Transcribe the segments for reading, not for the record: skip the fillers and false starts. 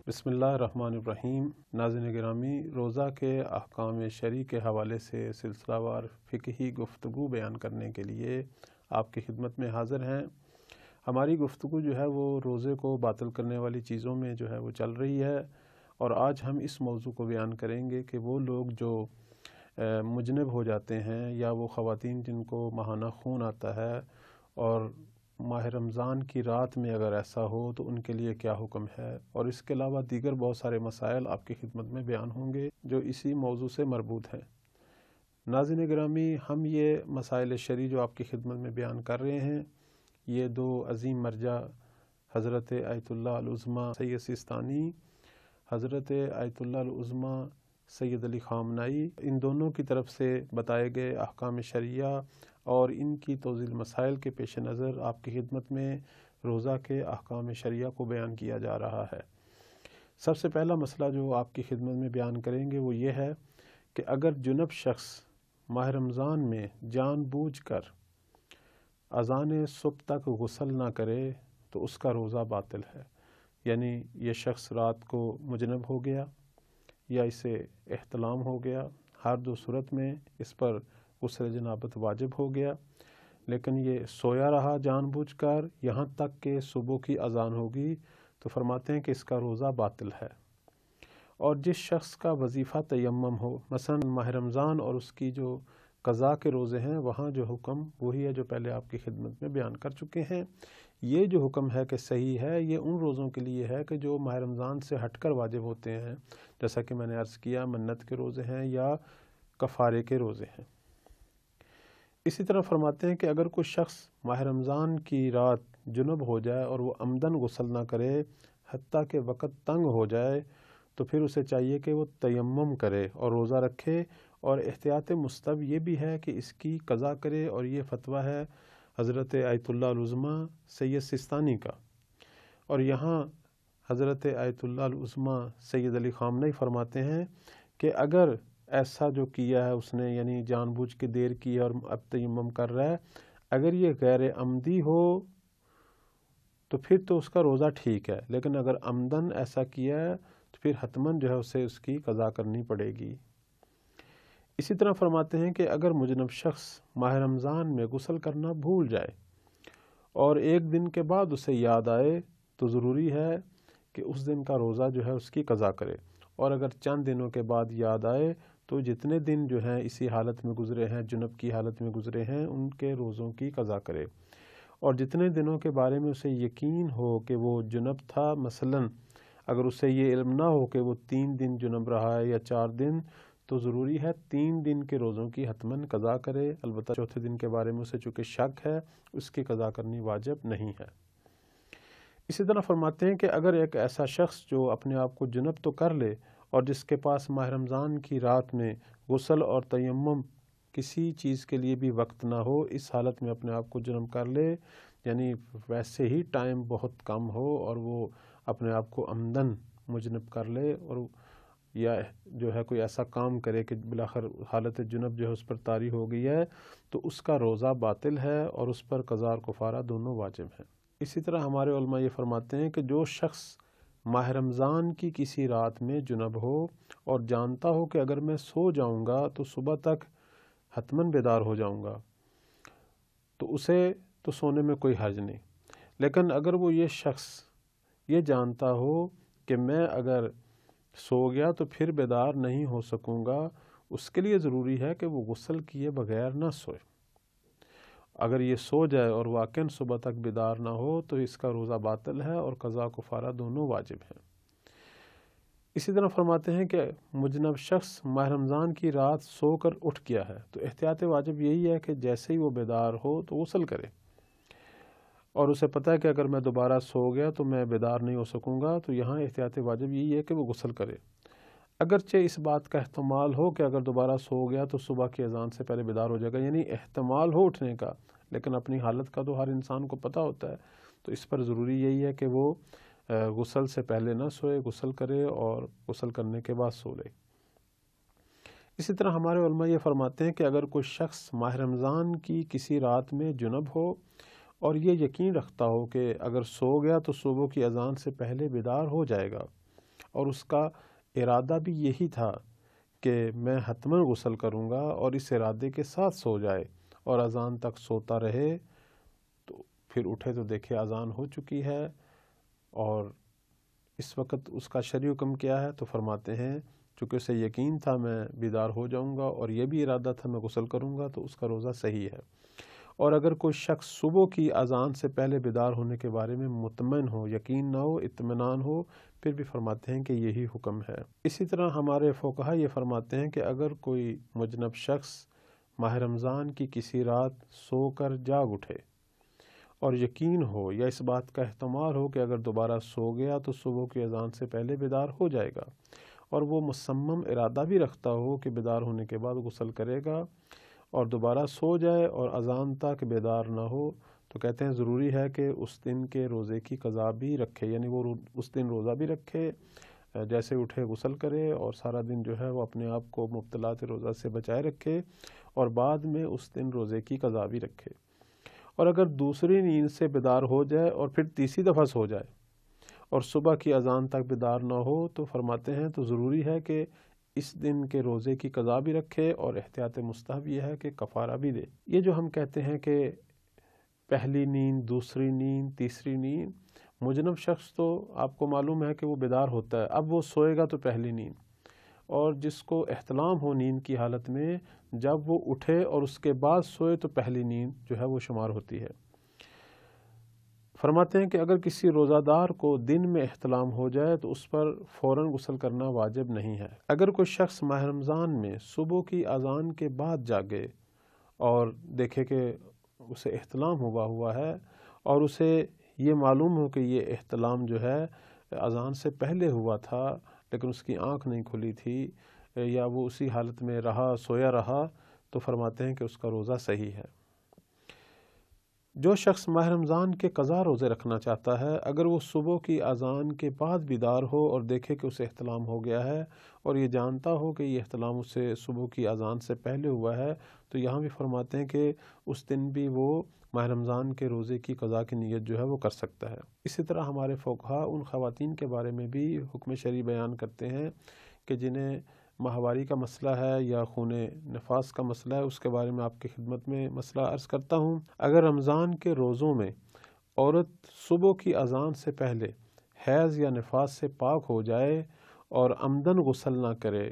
بسم اللہ الرحمن الرحیم۔ ناظرین گرامی، روزہ کے احکام شرعی کے حوالے سے سلسلہ وار فقہی گفتگو بیان کرنے کے لیے آپ کی خدمت میں حاضر ہیں۔ ہماری گفتگو جو ہے وہ روزے کو باطل کرنے والی چیزوں میں جو ہے وہ چل رہی ہے، اور آج ہم اس موضوع کو بیان کریں گے کہ وہ لوگ جو مجنب ہو جاتے ہیں، یا وہ خواتین جن کو ماہانہ خون آتا ہے اور ماہ رمضان کی رات میں اگر ایسا ہو تو ان کے لیے کیا حکم ہے، اور اس کے علاوہ دیگر بہت سارے مسائل آپ کی خدمت میں بیان ہوں گے جو اسی موضوع سے مربوط ہیں۔ ناظرین گرامی، ہم یہ مسائل شرعی جو آپ کی خدمت میں بیان کر رہے ہیں، یہ دو عظیم مرجع حضرت آیت اللہ العظمیٰ سید سیستانی، حضرت آیت اللہ العظمیٰ سید علی خامنائی، ان دونوں کی طرف سے بتائے گئے احکام شرعیہ اور ان کی توضیح مسائل کے پیش نظر آپ کی خدمت میں روزہ کے احکام شرعیہ کو بیان کیا جا رہا ہے۔ سب سے پہلا مسئلہ جو آپ کی خدمت میں بیان کریں گے وہ یہ ہے کہ اگر جنب شخص ماہ رمضان میں جان بوجھ کر اذان صبح تک غسل نہ کرے تو اس کا روزہ باطل ہے۔ یعنی یہ شخص رات کو مجنب ہو گیا یا اسے احتلام ہو گیا، ہر دو صورت میں اس پر غسل جنابت واجب ہو گیا، لیکن یہ سویا رہا جان بوجھ کر یہاں تک کہ صبح کی اذان ہوگی، تو فرماتے ہیں کہ اس کا روزہ باطل ہے۔ اور جس شخص کا وظیفہ تیمم ہو، مثلا ماہ رمضان اور اس کی جو قضاء کے روزے ہیں، وہاں جو حکم وہی ہے جو پہلے آپ کی خدمت میں بیان کر چکے ہیں۔ یہ جو حکم ہے کہ صحیح ہے، یہ ان روزوں کے لیے ہے کہ جو ماہ رمضان سے ہٹ کر واجب ہوتے ہیں، جیسا کہ میں نے عرض کیا منت کے روزے ہیں یا کفارے کے روزے ہیں۔ اسی طرح فرماتے ہیں کہ اگر کوئی شخص ماہ رمضان کی رات جنب ہو جائے اور وہ عمدن غسل نہ کرے حتیٰ کہ وقت تنگ ہو جائے، تو پھر اسے چاہیے کہ وہ تیمم کرے اور روزہ رکھے، اور احتیاط مستحب یہ بھی ہے کہ اس کی قضا کرے، اور یہ فتویٰ ہے حضرت آیت اللہ العظمیٰ سید سیستانی کا۔ اور یہاں حضرت آیت اللہ العظمیٰ سید علی خامنائی فرماتے ہیں کہ اگر ایسا جو کیا ہے اس نے، یعنی جان بوجھ کے دیر کی ہے اور اب تیمم کر رہا ہے، اگر یہ غیر عمدی ہو تو پھر تو اس کا روزہ ٹھیک ہے، لیکن اگر عمدن ایسا کیا ہے تو پھر حتماً جو ہے اسے اس کی قضا کرنی پڑے گی۔ اسی طرح فرماتے ہیں کہ اگر مجنب شخص ماہ رمضان میں غسل کرنا بھول جائے اور ایک دن کے بعد اسے یاد آئے، تو ضروری ہے کہ اس دن کا روزہ جو ہے اس کی قضا کرے، اور اگر چند دنوں کے بعد یاد آئے تو جتنے دن جو ہیں اسی حالت میں گزرے ہیں، جنب کی حالت میں گزرے ہیں، ان کے روزوں کی قضا کرے۔ اور جتنے دنوں کے بارے میں اسے یقین ہو کہ وہ جنب تھا، مثلاً اگر اسے یہ علم نہ ہو کہ وہ 3 دن جنب رہا ہے یا 4 دن، تو ضروری ہے 3 دن کے روزوں کی حتماً قضا کرے۔ البتہ چوتھے دن کے بارے میں اسے چونکہ شک ہے، اس کی قضا کرنی واجب نہیں ہے۔ اسی طرح فرماتے ہیں کہ اگر ایک ایسا شخص جو اپنے آپ کو جنب تو کر لے اور جس کے پاس ماہ رمضان کی رات میں غسل اور تیمم کسی چیز کے لیے بھی وقت نہ ہو، اس حالت میں اپنے آپ کو جنب کر لے، یعنی ویسے ہی ٹائم بہت کم ہو اور وہ اپنے آپ کو عمدن مجنب کر لے، اور یا جو ہے کوئی ایسا کام کرے کہ بالآخر حالت جنب جو ہے اس پر طاری ہو گئی ہے، تو اس کا روزہ باطل ہے اور اس پر قضا اور کفارہ دونوں واجب ہیں۔ اسی طرح ہمارے علماء یہ فرماتے ہیں کہ جو شخص ماہ رمضان کی کسی رات میں جنب ہو اور جانتا ہو کہ اگر میں سو جاؤں گا تو صبح تک حتماً بیدار ہو جاؤں گا، تو اسے تو سونے میں کوئی حرج نہیں، لیکن اگر وہ یہ شخص یہ جانتا ہو کہ میں اگر سو گیا تو پھر بیدار نہیں ہو سکوں گا، اس کے لیے ضروری ہے کہ وہ غسل کیے بغیر نہ سوئے۔ اگر یہ سو جائے اور واقعاً صبح تک بیدار نہ ہو تو اس کا روزہ باطل ہے اور قضا کفارہ دونوں واجب ہیں۔ اسی طرح فرماتے ہیں کہ مجنب شخص ماہ رمضان کی رات سو کر اٹھ گیا ہے تو احتیاط واجب یہی ہے کہ جیسے ہی وہ بیدار ہو تو غسل کرے، اور اسے پتہ ہے کہ اگر میں دوبارہ سو گیا تو میں بیدار نہیں ہو سکوں گا، تو یہاں احتیاط واجب یہی ہے کہ وہ غسل کرے۔ اگرچہ اس بات کا احتمال ہو کہ اگر دوبارہ سو گیا تو صبح کی اذان سے پہلے بیدار ہو جائے گا، یعنی احتمال ہو اٹھنے کا، لیکن اپنی حالت کا تو ہر انسان کو پتہ ہوتا ہے، تو اس پر ضروری یہی ہے کہ وہ غسل سے پہلے نہ سوئے، غسل کرے اور غسل کرنے کے بعد سو لے۔ اسی طرح ہمارے علماء یہ فرماتے ہیں کہ اگر کوئی شخص ماہ رمضان کی کسی رات میں جنب ہو اور یہ یقین رکھتا ہو کہ اگر سو گیا تو صبح کی اذان سے پہلے بیدار ہو جائے گا، اور اس کا ارادہ بھی یہی تھا کہ میں حتماً غسل کروں گا، اور اس ارادے کے ساتھ سو جائے اور اذان تک سوتا رہے، تو پھر اٹھے تو دیکھے اذان ہو چکی ہے، اور اس وقت اس کا شرعی حکم کیا ہے؟ تو فرماتے ہیں چونکہ اسے یقین تھا میں بیدار ہو جاؤں گا، اور یہ بھی ارادہ تھا میں غسل کروں گا، تو اس کا روزہ صحیح ہے۔ اور اگر کوئی شخص صبح کی اذان سے پہلے بیدار ہونے کے بارے میں مطمئن ہو، یقین نہ ہو، اطمینان ہو، پھر بھی فرماتے ہیں کہ یہی حکم ہے۔ اسی طرح ہمارے فقہا یہ فرماتے ہیں کہ اگر کوئی مجنب شخص ماہ رمضان کی کسی رات سو کر جاگ اٹھے اور یقین ہو یا اس بات کا احتمال ہو کہ اگر دوبارہ سو گیا تو صبح کی اذان سے پہلے بیدار ہو جائے گا، اور وہ مصمم ارادہ بھی رکھتا ہو کہ بیدار ہونے کے بعد غسل کرے گا اور دوبارہ سو جائے اور اذان تک بیدار نہ ہو، تو کہتے ہیں ضروری ہے کہ اس دن کے روزے کی قضا بھی رکھے، یعنی وہ اس دن روزہ بھی رکھے، جیسے اٹھے غسل کرے اور سارا دن جو ہے وہ اپنے آپ کو مبتلات روزہ سے بچائے رکھے، اور بعد میں اس دن روزے کی قضا بھی رکھے۔ اور اگر دوسری نیند سے بیدار ہو جائے اور پھر تیسری دفعہ سو جائے اور صبح کی اذان تک بیدار نہ ہو، تو فرماتے ہیں تو ضروری ہے کہ اس دن کے روزے کی قضا بھی رکھے، اور احتیاط مستحب یہ ہے کہ کفارہ بھی دے۔ یہ جو ہم کہتے ہیں کہ پہلی نیند، دوسری نیند، تیسری نیند، مجنب شخص تو آپ کو معلوم ہے کہ وہ بیدار ہوتا ہے، اب وہ سوئے گا تو پہلی نیند، اور جس کو احتلام ہو نیند کی حالت میں، جب وہ اٹھے اور اس کے بعد سوئے تو پہلی نیند جو ہے وہ شمار ہوتی ہے۔ فرماتے ہیں کہ اگر کسی روزہ دار کو دن میں احتلام ہو جائے تو اس پر فوراً غسل کرنا واجب نہیں ہے۔ اگر کوئی شخص ماہ رمضان میں صبح کی اذان کے بعد جاگے اور دیکھے کہ اسے احتلام ہوا ہے، اور اسے یہ معلوم ہو کہ یہ احتلام جو ہے اذان سے پہلے ہوا تھا لیکن اس کی آنکھ نہیں کھلی تھی، یا وہ اسی حالت میں رہا، سویا رہا، تو فرماتے ہیں کہ اس کا روزہ صحیح ہے۔ جو شخص ماہ رمضان کے قضا روزے رکھنا چاہتا ہے، اگر وہ صبح کی اذان کے بعد بیدار ہو اور دیکھے کہ اسے احتلام ہو گیا ہے، اور یہ جانتا ہو کہ یہ احتلام اسے صبح کی اذان سے پہلے ہوا ہے، تو یہاں بھی فرماتے ہیں کہ اس دن بھی وہ ماہ رمضان کے روزے کی قضا کی نیت جو ہے وہ کر سکتا ہے۔ اسی طرح ہمارے فقہا ان خواتین کے بارے میں بھی حکم شرعی بیان کرتے ہیں کہ جنہیں ماہواری کا مسئلہ ہے یا خون نفاس کا مسئلہ ہے، اس کے بارے میں آپ کی خدمت میں مسئلہ عرض کرتا ہوں۔ اگر رمضان کے روزوں میں عورت صبح کی اذان سے پہلے حیض یا نفاس سے پاک ہو جائے اور عمدن غسل نہ کرے،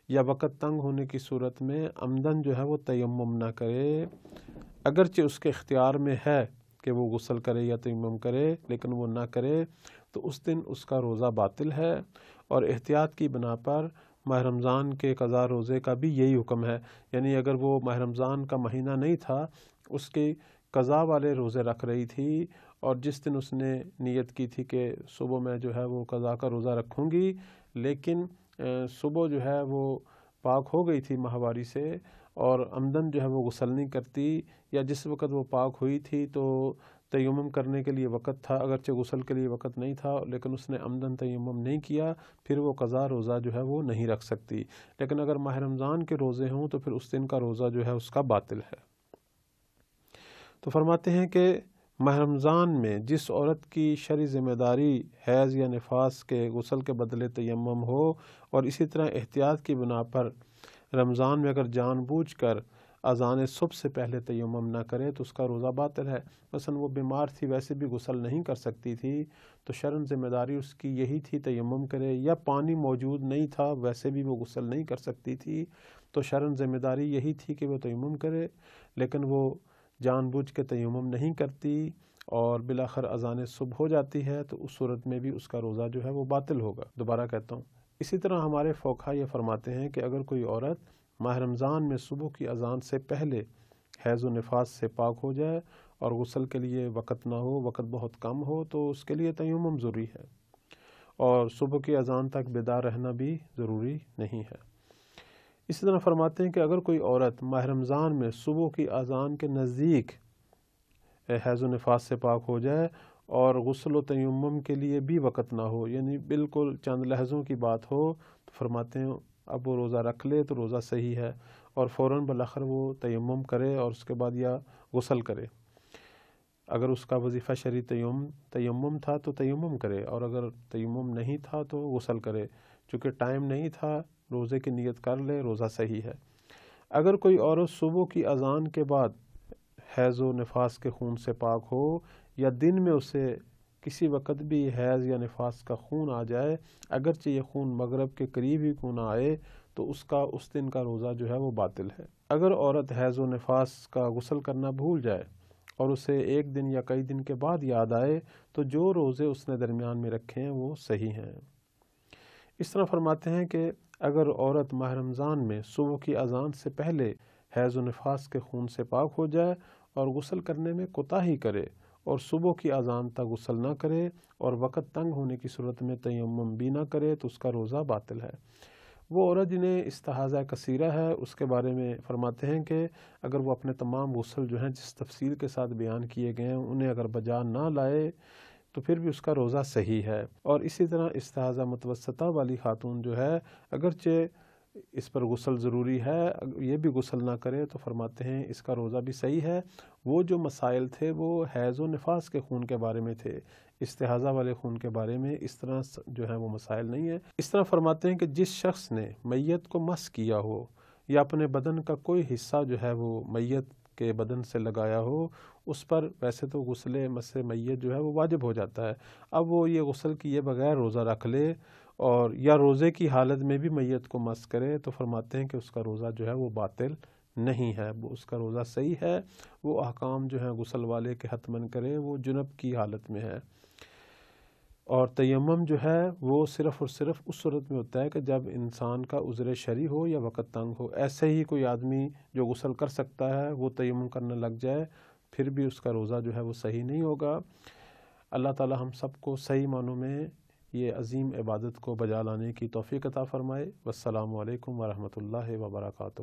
یا وقت تنگ ہونے کی صورت میں عمدن جو ہے وہ تیمم نہ کرے، اگرچہ اس کے اختیار میں ہے کہ وہ غسل کرے یا تیمم کرے لیکن وہ نہ کرے، تو اس دن اس کا روزہ باطل ہے، اور احتیاط کی بنا پر ماہ رمضان کے قضا روزے کا بھی یہی حکم ہے، یعنی اگر وہ ماہ رمضان کا مہینہ نہیں تھا، اس کی قضا والے روزے رکھ رہی تھی، اور جس دن اس نے نیت کی تھی کہ صبح میں جو ہے وہ قضا کا روزہ رکھوں گی، لیکن صبح جو ہے وہ پاک ہو گئی تھی ماہواری سے، اور عمدن جو ہے وہ غسل نہیں کرتی، یا جس وقت وہ پاک ہوئی تھی تو تیمم کرنے کے لیے وقت تھا، اگرچہ غسل کے لیے وقت نہیں تھا، لیکن اس نے عمدن تیمم نہیں کیا، پھر وہ قضا روزہ جو ہے وہ نہیں رکھ سکتی۔ لیکن اگر ماہ رمضان کے روزے ہوں تو پھر اس دن کا روزہ جو ہے اس کا باطل ہے۔ تو فرماتے ہیں کہ ماہ رمضان میں جس عورت کی شرعی ذمہ داری حیض یا نفاس کے غسل کے بدلے تیمم ہو، اور اسی طرح احتیاط کی بنا پر رمضان میں اگر جان بوجھ کر اذان صبح سے پہلے تیمم نہ کرے تو اس کا روزہ باطل ہے۔ مثلا وہ بیمار تھی، ویسے بھی غسل نہیں کر سکتی تھی، تو شرعاً ذمہ داری اس کی یہی تھی تیمم کرے، یا پانی موجود نہیں تھا، ویسے بھی وہ غسل نہیں کر سکتی تھی، تو شرعاً ذمہ داری یہی تھی کہ وہ تیمم کرے، لیکن وہ جان بوجھ کے تیمم نہیں کرتی اور بالآخر اذان صبح ہو جاتی ہے، تو اس صورت میں بھی اس کا روزہ جو ہے وہ باطل ہوگا۔ دوبارہ کہتا ہوں، اسی طرح ہمارے فقہا یہ فرماتے ہیں کہ اگر کوئی عورت ماہ رمضان میں صبح کی اذان سے پہلے حیض و نفاس سے پاک ہو جائے اور غسل کے لیے وقت نہ ہو، وقت بہت کم ہو، تو اس کے لیے تیمم ضروری ہے، اور صبح کی اذان تک بیدار رہنا بھی ضروری نہیں ہے۔ اسی طرح فرماتے ہیں کہ اگر کوئی عورت ماہ رمضان میں صبح کی اذان کے نزدیک حیض و نفاس سے پاک ہو جائے اور غسل و تیمم کے لیے بھی وقت نہ ہو، یعنی بالکل چند لحظوں کی بات ہو، تو فرماتے ہیں اب وہ روزہ رکھ لے تو روزہ صحیح ہے، اور فوراً بالآخر وہ تیمم کرے اور اس کے بعد یا غسل کرے۔ اگر اس کا وظیفہ شرعی تیمم تھا تو تیمم کرے، اور اگر تیمم نہیں تھا تو غسل کرے۔ چونکہ ٹائم نہیں تھا، روزے کی نیت کر لے، روزہ صحیح ہے۔ اگر کوئی عورت صبح کی اذان کے بعد حیض و نفاس کے خون سے پاک ہو، یا دن میں اسے کسی وقت بھی حیض یا نفاس کا خون آ جائے، اگرچہ یہ خون مغرب کے قریب ہی کیوں نہ آئے، تو اس دن کا روزہ جو ہے وہ باطل ہے۔ اگر عورت حیض و نفاس کا غسل کرنا بھول جائے اور اسے ایک دن یا کئی دن کے بعد یاد آئے، تو جو روزے اس نے درمیان میں رکھے ہیں وہ صحیح ہیں۔ اس طرح فرماتے ہیں کہ اگر عورت ماہ رمضان میں صبح کی اذان سے پہلے حیض و نفاس کے خون سے پاک ہو جائے اور غسل کرنے میں کوتاہی کرے اور صبح کی اذان تک غسل نہ کرے اور وقت تنگ ہونے کی صورت میں تیمم بھی نہ کرے، تو اس کا روزہ باطل ہے۔ وہ عورت جنہیں استحاضہ کثیرہ ہے، اس کے بارے میں فرماتے ہیں کہ اگر وہ اپنے تمام غسل جو ہیں جس تفصیل کے ساتھ بیان کیے گئے ہیں انہیں اگر بجا نہ لائے تو پھر بھی اس کا روزہ صحیح ہے۔ اور اسی طرح استحاضہ متوسطہ والی خاتون جو ہے، اگرچہ اس پر غسل ضروری ہے، یہ بھی غسل نہ کرے تو فرماتے ہیں اس کا روزہ بھی صحیح ہے۔ وہ جو مسائل تھے وہ حیض و نفاس کے خون کے بارے میں تھے، استحاضہ والے خون کے بارے میں اس طرح جو ہے وہ مسائل نہیں ہیں۔ اس طرح فرماتے ہیں کہ جس شخص نے میت کو مس کیا ہو یا اپنے بدن کا کوئی حصہ جو ہے وہ میت کے بدن سے لگایا ہو، اس پر ویسے تو غسل مس میت جو ہے وہ واجب ہو جاتا ہے۔ اب وہ یہ غسل کیے بغیر روزہ رکھ لے اور یا روزے کی حالت میں بھی میت کو مس کرے، تو فرماتے ہیں کہ اس کا روزہ جو ہے وہ باطل نہیں ہے، وہ اس کا روزہ صحیح ہے۔ وہ احکام جو ہیں غسل والے کے حتمن کریں، وہ جنب کی حالت میں ہے۔ اور تیمم جو ہے وہ صرف اور صرف اس صورت میں ہوتا ہے کہ جب انسان کا عذر شرعی ہو یا وقت تنگ ہو۔ ایسے ہی کوئی آدمی جو غسل کر سکتا ہے وہ تیمم کرنے لگ جائے، پھر بھی اس کا روزہ جو ہے وہ صحیح نہیں ہوگا۔ اللہ تعالی ہم سب کو صحیح معنوں میں یہ عظیم عبادت کو بجا لانے کی توفیق عطا فرمائے۔ والسلام علیکم ورحمۃ اللہ وبرکاتہ۔